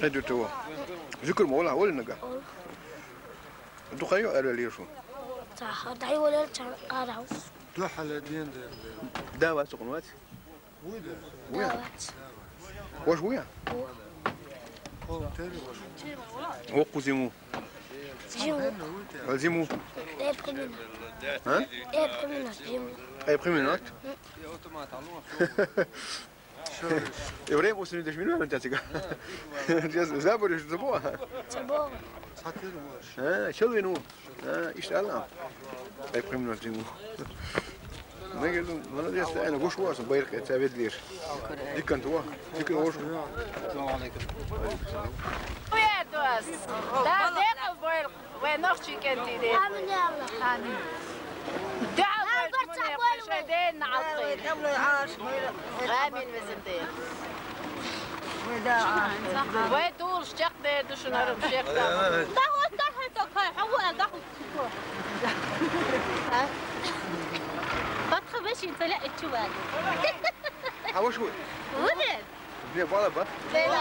هادو توا ذكر مولا ولا نقا انتو خيو على لي شو صح دعي ولا قارعو دوحة دين دعوة سقنوات دعوات واش ويا وقو زيمو زيمو ايه بخمينة ها ايه بخمينة زيمو اي بخمينات إبراهيم وصلني دش منو أنت تيجا زابر إيش زبوها تبوغ شو وينو إيش الله إبراهيم نرجمو ما قالوا ما ندري أنا وش واس بايرك تعبت ليش ديك كنت وا ديك وش السلام عليكم ويا دوس لا ديك بايرك وين أختي كنتي دي آمين يا الله آمين دعوة شدين عطين آمين بزدين ويدور شق ده دوش نرم شق ده هو الطرح تكاي حول ده بدخل باش يتلاقي الشوال حوش ود ولد بني بالله